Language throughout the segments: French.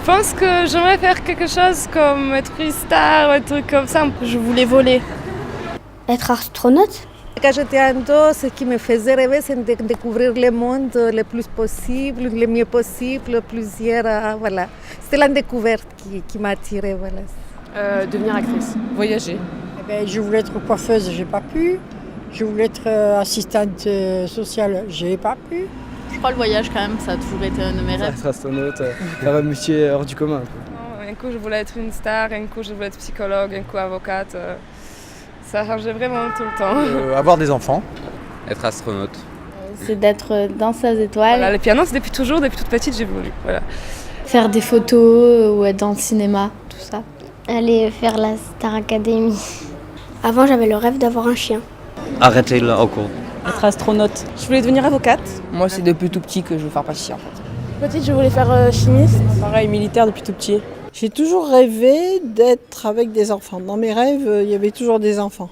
pense que j'aimerais faire quelque chose comme être une star ou un truc comme ça. Je voulais voler. Être astronaute. Quand j'étais ado, ce qui me faisait rêver, c'est de découvrir le monde le plus possible, le mieux possible, plusieurs, voilà. C'était la découverte qui m'a attirée, voilà. Devenir actrice. Voyager. Je voulais être coiffeuse, j'ai pas pu. Je voulais être assistante sociale, j'ai pas pu. Je crois le voyage quand même, ça a toujours été un de mes rêves. Être astronaute, faire un métier hors du commun. Un coup je voulais être une star, un coup je voulais être psychologue, un coup avocate. Ça changeait vraiment tout le temps. Avoir des enfants. Être astronaute. C'est d'être dans ses étoiles. Voilà, le piano, c'est depuis toujours, depuis toute petite, j'ai voulu. Voilà. Faire des photos ou être dans le cinéma, tout ça. Aller faire la Star Academy. Avant, j'avais le rêve d'avoir un chien. Arrêter l'alcool. Être astronaute. Je voulais devenir avocate. Moi, c'est depuis tout petit que je veux faire pâtissier en fait. Petite, je voulais faire chimiste. Pareil, militaire depuis tout petit. J'ai toujours rêvé d'être avec des enfants. Dans mes rêves, il y avait toujours des enfants.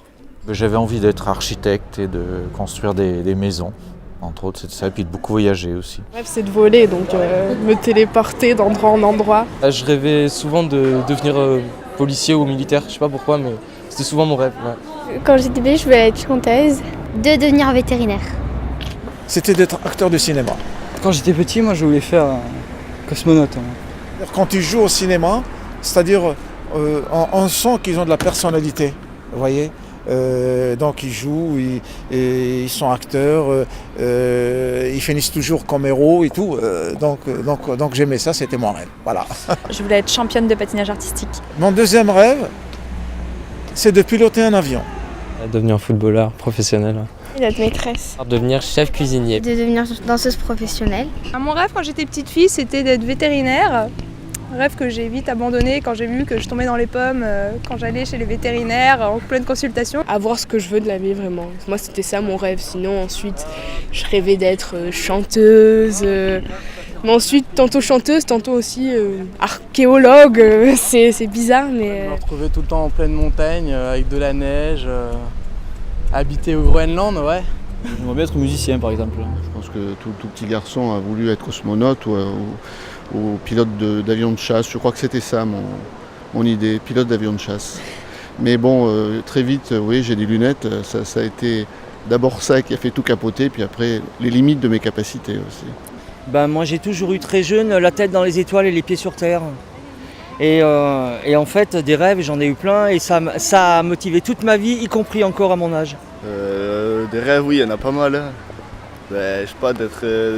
J'avais envie d'être architecte et de construire des maisons. Entre autres, c'est ça, et puis de beaucoup voyager aussi. Le rêve, c'est de voler, donc me téléporter d'endroit en endroit. Je rêvais souvent de devenir policier ou militaire, je sais pas pourquoi, mais c'était souvent mon rêve. Ouais. Quand j'étais bébé, je voulais être chanteuse. De devenir vétérinaire. C'était d'être acteur de cinéma. Quand j'étais petit, moi je voulais faire cosmonaute. Quand ils jouent au cinéma, c'est-à-dire on sent qu'ils ont de la personnalité, vous voyez. Donc ils jouent, ils sont acteurs, ils finissent toujours comme héros et tout. Donc j'aimais ça, c'était mon rêve. Voilà. Je voulais être championne de patinage artistique. Mon deuxième rêve, c'est de piloter un avion. Devenir footballeur professionnel. D'être maîtresse. Devenir chef cuisinier. De devenir danseuse professionnelle. Mon rêve quand j'étais petite fille, c'était d'être vétérinaire. Un rêve que j'ai vite abandonné quand j'ai vu que je tombais dans les pommes quand j'allais chez les vétérinaires en pleine consultation. Avoir ce que je veux de la vie vraiment. Moi c'était ça mon rêve. Sinon ensuite je rêvais d'être chanteuse. Mais ensuite tantôt chanteuse, tantôt aussi archéologue. C'est bizarre mais... Me retrouver tout le temps en pleine montagne avec de la neige, habiter au Groenland, ouais. J'aimerais bien être musicien par exemple. Je pense que tout petit garçon a voulu être cosmonaute ou pilote d'avion de chasse. Je crois que c'était ça mon idée, pilote d'avion de chasse. Mais bon, très vite, oui, j'ai des lunettes. Ça a été d'abord ça qui a fait tout capoter, puis après les limites de mes capacités aussi. Moi j'ai toujours eu très jeune la tête dans les étoiles et les pieds sur terre. Et en fait des rêves j'en ai eu plein et ça a motivé toute ma vie, y compris encore à mon âge. Des rêves oui, il y en a pas mal. Hein. Je sais pas,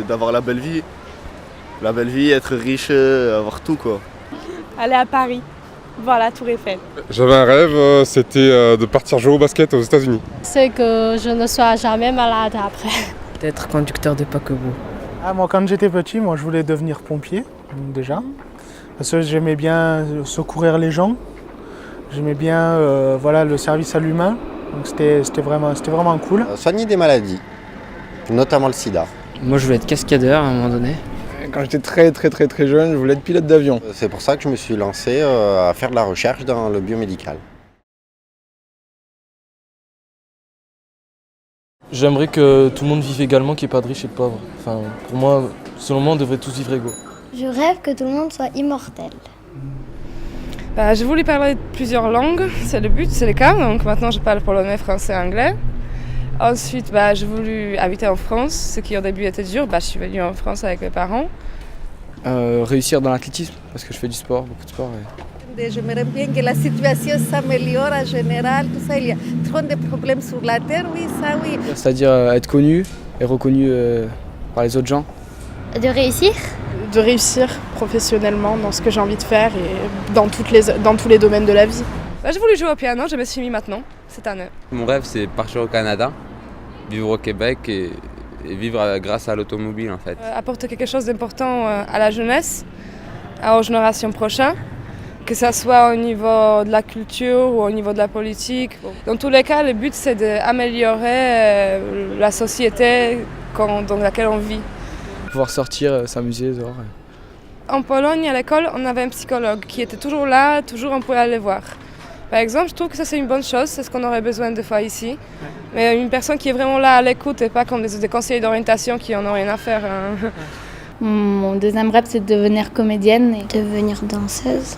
d'avoir la belle vie. La belle vie, être riche, avoir tout quoi. Aller à Paris, voir la Tour Eiffel. J'avais un rêve, c'était de partir jouer au basket aux États-Unis. C'est que je ne sois jamais malade après. D'être conducteur de paquebot. Moi quand j'étais petit, je voulais devenir pompier déjà. Parce que j'aimais bien secourir les gens. J'aimais bien le service à l'humain. Donc c'était vraiment cool. Soigner des maladies, notamment le sida. Moi je voulais être cascadeur à un moment donné. Quand j'étais très jeune, je voulais être pilote d'avion. C'est pour ça que je me suis lancé à faire de la recherche dans le biomédical. J'aimerais que tout le monde vive également, qu'il n'y ait pas de riches et de pauvres. Enfin, pour moi, selon moi, on devrait tous vivre égaux. Je rêve que tout le monde soit immortel. J'ai voulu parler plusieurs langues, c'est le but, c'est le cas. Donc maintenant je parle polonais, français, anglais. Ensuite, j'ai voulu habiter en France, ce qui au début était dur. Je suis venue en France avec mes parents. Réussir dans l'athlétisme, parce que je fais du sport, beaucoup de sport. J'aimerais bien que la situation s'améliore en général, tout ça. Il y a trop de problèmes sur la Terre, oui, ça oui. C'est-à-dire être connu et reconnu par les autres gens. De réussir. De réussir professionnellement dans ce que j'ai envie de faire et dans tous les domaines de la vie. J'ai voulu jouer au piano, je me suis mis maintenant, cette année. Mon rêve c'est partir au Canada, vivre au Québec et vivre grâce à l'automobile en fait. Apporter quelque chose d'important à la jeunesse, aux générations prochaines, que ce soit au niveau de la culture ou au niveau de la politique. Dans tous les cas, le but c'est d'améliorer la société dans laquelle on vit. Pouvoir sortir, s'amuser dehors. En Pologne, à l'école, on avait un psychologue qui était toujours là, toujours on pouvait aller voir. Par exemple, je trouve que ça c'est une bonne chose, c'est ce qu'on aurait besoin de fois ici. Mais une personne qui est vraiment là à l'écoute et pas comme des conseillers d'orientation qui en ont rien à faire. Mon deuxième rêve, c'est de devenir comédienne. Et Devenir danseuse.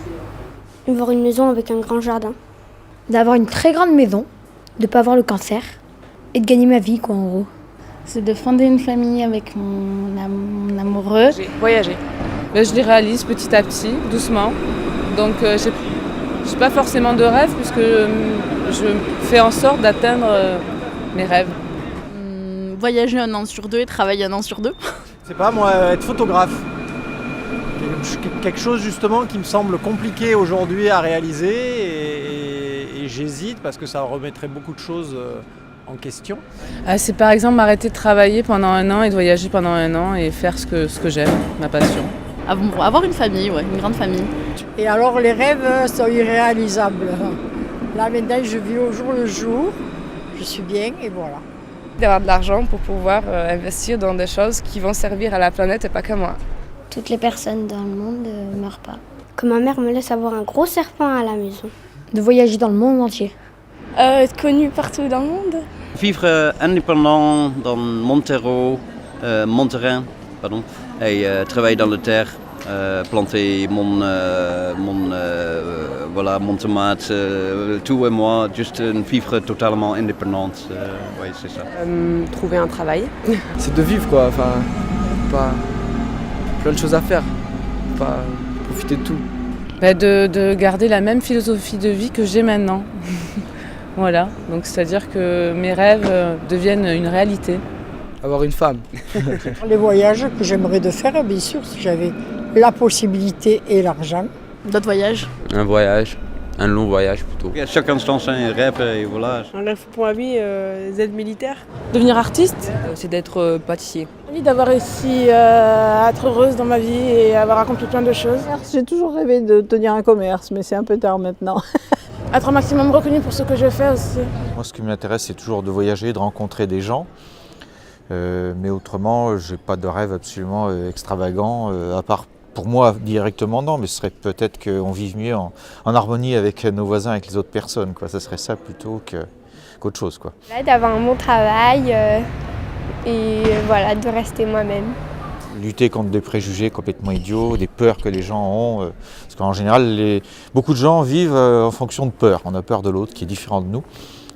Avoir une maison avec un grand jardin. d'avoir une très grande maison, de ne pas avoir le cancer et de gagner ma vie, quoi, en gros. C'est de fonder une famille avec mon amoureux. Voyager. Je les réalise petit à petit, doucement. Donc j'ai pas forcément de rêve puisque je fais en sorte d'atteindre mes rêves. Voyager 1 an sur 2 et travailler 1 an sur 2. C'est pas moi, être photographe. Quelque chose justement qui me semble compliqué aujourd'hui à réaliser et j'hésite parce que ça remettrait beaucoup de choses en question. C'est par exemple m'arrêter de travailler pendant 1 an et de voyager pendant 1 an et faire ce que j'aime, ma passion. Avoir une famille, ouais, une grande famille. Et alors les rêves sont irréalisables. Là maintenant je vis au jour le jour, je suis bien et voilà. D'avoir de l'argent pour pouvoir investir dans des choses qui vont servir à la planète et pas qu'à moi. Toutes les personnes dans le monde ne meurent pas. Que ma mère me laisse avoir un gros serpent à la maison. De voyager dans le monde entier. Être connue partout dans le monde. Vivre indépendant dans Montero, Monterrain, pardon, et travailler dans la terre, planter mon tomate, tout et moi, juste vivre totalement indépendante, oui c'est ça. Trouver un travail. C'est de vivre quoi, enfin, pas plein de choses à faire, pas profiter de tout. De garder la même philosophie de vie que j'ai maintenant. Voilà, donc c'est-à-dire que mes rêves deviennent une réalité. Avoir une femme. Les voyages que j'aimerais de faire, bien sûr, si j'avais la possibilité et l'argent. D'autres voyages. Un voyage, un long voyage plutôt. À chaque instant c'est un rêve et voilà. Un rêve pour ma vie, Z militaire. Devenir artiste, c'est d'être pâtissier. J'ai envie d'avoir réussi à être heureuse dans ma vie et avoir accompli plein de choses. J'ai toujours rêvé de tenir un commerce, mais c'est un peu tard maintenant. Être un maximum reconnu pour ce que je fais aussi. Moi, ce qui m'intéresse, c'est toujours de voyager, de rencontrer des gens. Mais autrement, j'ai pas de rêve absolument extravagant, à part pour moi directement non, mais ce serait peut-être qu'on vive mieux en harmonie avec nos voisins, avec les autres personnes, quoi. Ça serait ça plutôt qu'autre chose, quoi. D'avoir un bon travail et voilà, de rester moi-même. Lutter contre des préjugés complètement idiots, des peurs que les gens ont. Parce qu'en général, beaucoup de gens vivent en fonction de peur. On a peur de l'autre qui est différent de nous.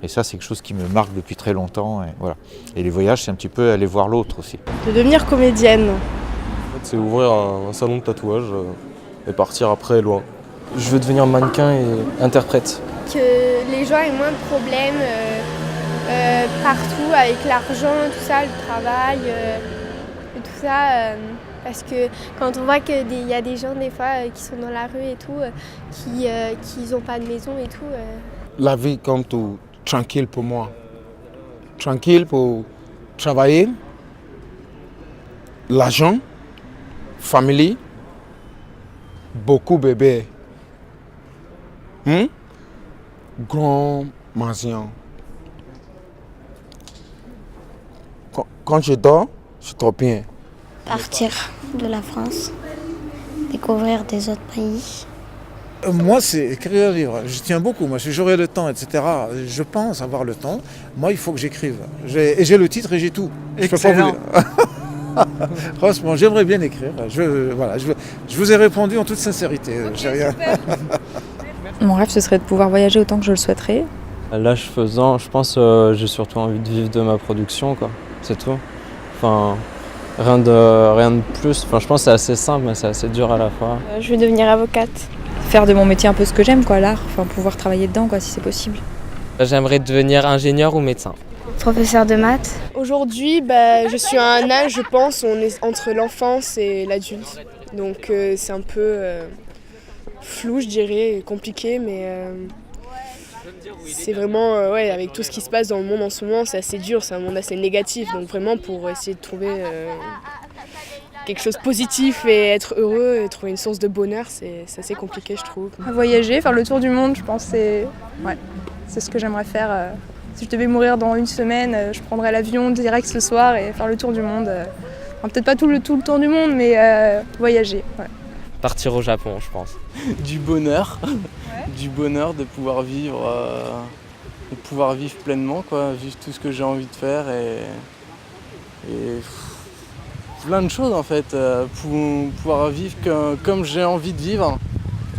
Et ça, c'est quelque chose qui me marque depuis très longtemps. Et, voilà. Et les voyages, c'est un petit peu aller voir l'autre aussi. De devenir comédienne. En fait, c'est ouvrir un salon de tatouage et partir après loin. Je veux devenir mannequin et interprète. Que les gens aient moins de problèmes partout avec l'argent, tout ça, le travail, et tout ça. Parce que quand on voit qu'il y a des gens des fois qui sont dans la rue et tout, qui n'ont pas de maison et tout. La vie comme tout, tranquille pour moi. Tranquille pour travailler, l'argent, famille, beaucoup de bébés. Grand maison. Quand je dors, je dors bien. Partir de la France, découvrir des autres pays. Moi, c'est écrire un livre. Je tiens beaucoup. Moi, si j'aurai le temps, etc., je pense avoir le temps. Moi, il faut que j'écrive. J'ai le titre et j'ai tout. Excellent. Je peux pas vous dire. Franchement, j'aimerais bien écrire. Je vous ai répondu en toute sincérité. J'ai rien. Mon rêve, ce serait de pouvoir voyager autant que je le souhaiterais. À l'âge faisant, je pense j'ai surtout envie de vivre de ma production, quoi. C'est tout. Enfin, rien de plus. Enfin, je pense que c'est assez simple, mais c'est assez dur à la fois. Je vais devenir avocate. Faire de mon métier un peu ce que j'aime, quoi, l'art. Enfin, pouvoir travailler dedans, quoi, si c'est possible. J'aimerais devenir ingénieur ou médecin. Professeur de maths. Aujourd'hui, je suis à un âge, je pense, où on est entre l'enfance et l'adulte. Donc c'est un peu flou, je dirais, compliqué, mais c'est vraiment, avec tout ce qui se passe dans le monde en ce moment, c'est assez dur, c'est un monde assez négatif. Donc vraiment, pour essayer de trouver quelque chose de positif et être heureux et trouver une source de bonheur, c'est assez compliqué, je trouve. Voyager, faire le tour du monde, je pense, c'est ce que j'aimerais faire. Si je devais mourir dans 1 semaine, je prendrais l'avion direct ce soir et faire le tour du monde. Enfin, peut-être pas tout le tour du monde, mais voyager. Ouais. Partir au Japon, je pense. Du bonheur, du bonheur de pouvoir vivre pleinement, quoi, vivre tout ce que j'ai envie de faire et Plein de choses en fait, pour pouvoir vivre comme j'ai envie de vivre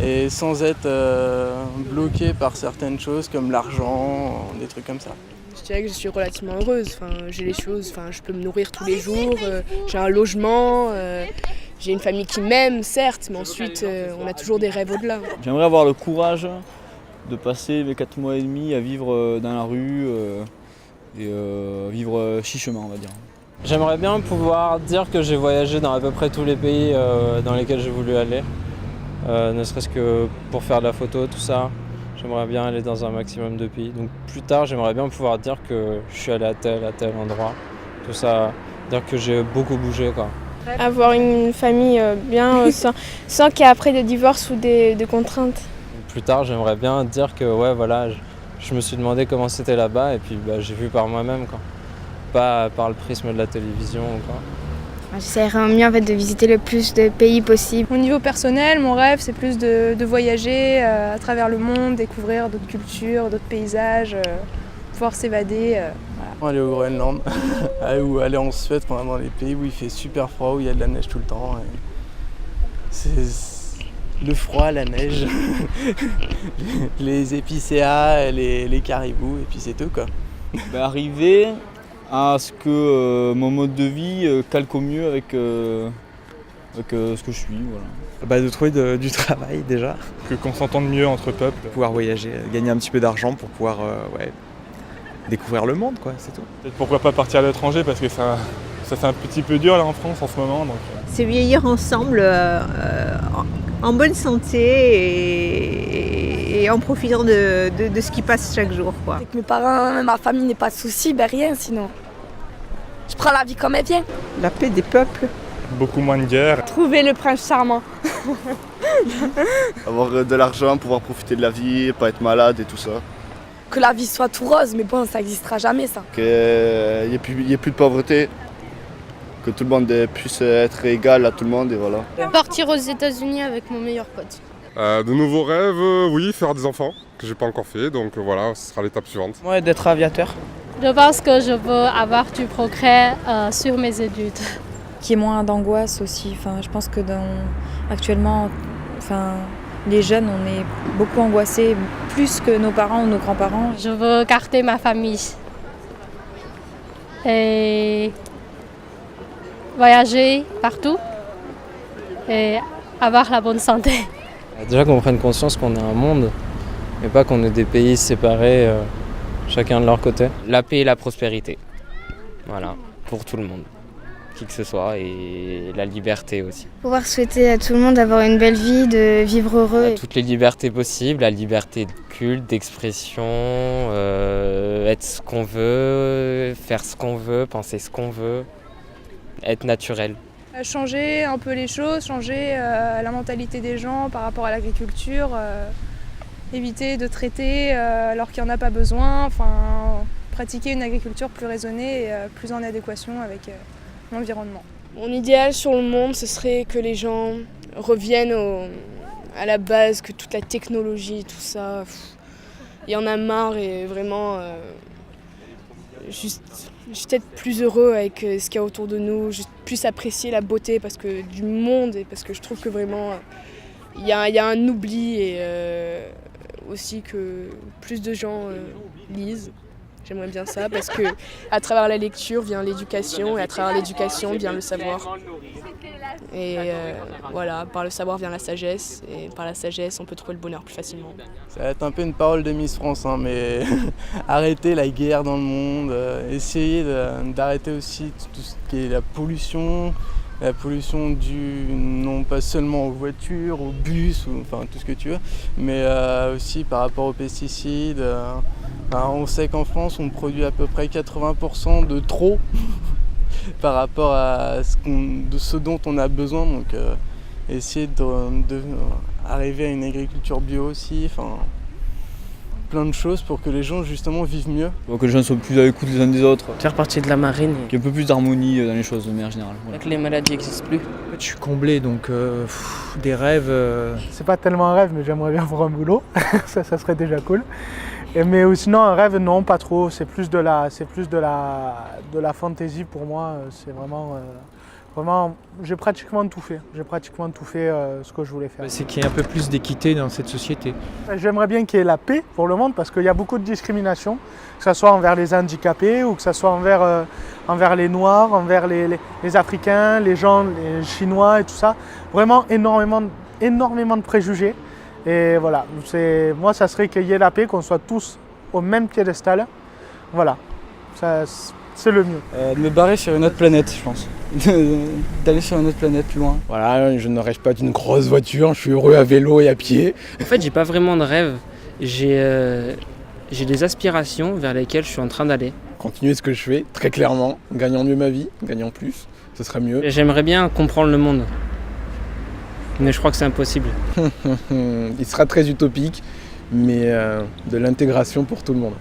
et sans être bloqué par certaines choses comme l'argent, des trucs comme ça. Je dirais que je suis relativement heureuse, j'ai les choses, je peux me nourrir tous les jours, j'ai un logement, j'ai une famille qui m'aime certes, mais ensuite on a toujours des rêves au-delà. J'aimerais avoir le courage de passer mes 4 mois et demi à vivre dans la rue et vivre chichement, on va dire. J'aimerais bien pouvoir dire que j'ai voyagé dans à peu près tous les pays dans lesquels j'ai voulu aller, ne serait-ce que pour faire de la photo, tout ça. J'aimerais bien aller dans un maximum de pays. Donc plus tard, j'aimerais bien pouvoir dire que je suis allé à tel endroit, tout ça, dire que j'ai beaucoup bougé, quoi. Avoir une famille bien sans qu'il y ait après des divorces ou des contraintes. Plus tard, j'aimerais bien dire que ouais, voilà, je me suis demandé comment c'était là-bas et puis j'ai vu par moi-même, quoi. Pas par le prisme de la télévision ou quoi. J'essaierais au mieux de visiter le plus de pays possible. Au niveau personnel, mon rêve c'est plus de voyager à travers le monde, découvrir d'autres cultures, d'autres paysages, pouvoir s'évader. Voilà. Aller au Groenland ou aller en Suède, dans les pays où il fait super froid, où il y a de la neige tout le temps. C'est le froid, la neige, les épicéas, les caribous et puis c'est tout, quoi. Arriver à ce que mon mode de vie calque au mieux avec ce que je suis. Voilà. De trouver du travail déjà. Qu'on s'entende mieux entre peuples. Pouvoir voyager, gagner un petit peu d'argent pour pouvoir découvrir le monde, quoi, c'est tout. Peut-être pourquoi pas partir à l'étranger parce que ça c'est un petit peu dur là en France en ce moment. C'est vieillir ensemble en bonne santé et en profitant de ce qui passe chaque jour, quoi. Avec mes parents, ma famille n'est pas de soucis, rien sinon. Je prends la vie comme elle vient. La paix des peuples. Beaucoup moins de guerre. Trouver le prince charmant. Avoir de l'argent, pouvoir profiter de la vie, pas être malade et tout ça. Que la vie soit tout rose, mais bon, ça n'existera jamais ça. Qu'il n'y ait plus de pauvreté. Que tout le monde puisse être égal à tout le monde et voilà. Partir aux États-Unis avec mon meilleur pote. De nouveaux rêves, oui, faire des enfants, que j'ai pas encore fait, donc voilà, ce sera l'étape suivante. Ouais, d'être aviateur. Je pense que je veux avoir du progrès sur mes études. Qu'il y ait moins d'angoisse aussi. Je pense que actuellement, les jeunes, on est beaucoup angoissés, plus que nos parents ou nos grands-parents. Je veux garder ma famille et voyager partout et avoir la bonne santé. Déjà qu'on prenne conscience qu'on est un monde et pas qu'on est des pays séparés, chacun de leur côté. La paix et la prospérité, voilà, pour tout le monde, qui que ce soit, et la liberté aussi. Pouvoir souhaiter à tout le monde d'avoir une belle vie, de vivre heureux. Toutes les libertés possibles, la liberté de culte, d'expression, être ce qu'on veut, faire ce qu'on veut, penser ce qu'on veut, être naturel. Changer un peu les choses, changer la mentalité des gens par rapport à l'agriculture, éviter de traiter alors qu'il n'y en a pas besoin, pratiquer une agriculture plus raisonnée et plus en adéquation avec l'environnement. Mon idéal sur le monde, ce serait que les gens reviennent à la base, que toute la technologie, tout ça, il y en a marre et vraiment juste être plus heureux avec ce qu'il y a autour de nous, juste plus apprécier la beauté du monde et parce que je trouve que vraiment il y a un oubli et aussi que plus de gens lisent. J'aimerais bien ça parce que à travers la lecture vient l'éducation et à travers l'éducation vient le savoir. Et voilà, par le savoir vient la sagesse et par la sagesse on peut trouver le bonheur plus facilement. Ça va être un peu une parole de Miss France, mais arrêter la guerre dans le monde, essayer d'arrêter aussi tout ce qui est la pollution due non pas seulement aux voitures, aux bus, tout ce que tu veux, mais aussi par rapport aux pesticides. On sait qu'en France on produit à peu près 80% de trop par rapport à ce dont on a besoin, donc essayer d'arriver à une agriculture bio aussi, plein de choses pour que les gens justement vivent mieux. Que les gens soient plus à l'écoute les uns des autres. Faire partie de la marine. Qu'il y ait un peu plus d'harmonie dans les choses de manière générale. Voilà. Que les maladies n'existent plus. En fait, je suis comblé, donc des rêves... C'est pas tellement un rêve, mais j'aimerais bien avoir un boulot, ça serait déjà cool. Mais sinon un rêve non, pas trop, c'est plus de la fantaisie pour moi, c'est vraiment Vraiment, j'ai pratiquement tout fait. J'ai pratiquement tout fait ce que je voulais faire. C'est qu'il y ait un peu plus d'équité dans cette société. J'aimerais bien qu'il y ait la paix pour le monde parce qu'il y a beaucoup de discrimination, que ce soit envers les handicapés ou que ce soit envers les Noirs, envers les Africains, les gens, les Chinois et tout ça. Vraiment énormément de préjugés. Et voilà, moi ça serait qu'il y ait la paix, qu'on soit tous au même piédestal. Voilà, c'est le mieux. De me barrer sur une autre planète, je pense. D'aller sur une autre planète loin. Voilà, je ne rêve pas d'une grosse voiture, je suis heureux à vélo et à pied. En fait, j'ai pas vraiment de rêve. J'ai des aspirations vers lesquelles je suis en train d'aller. Continuer ce que je fais, très clairement, gagnant mieux ma vie, gagnant plus, ce serait mieux. J'aimerais bien comprendre le monde, mais je crois que c'est impossible. Il sera très utopique, mais de l'intégration pour tout le monde.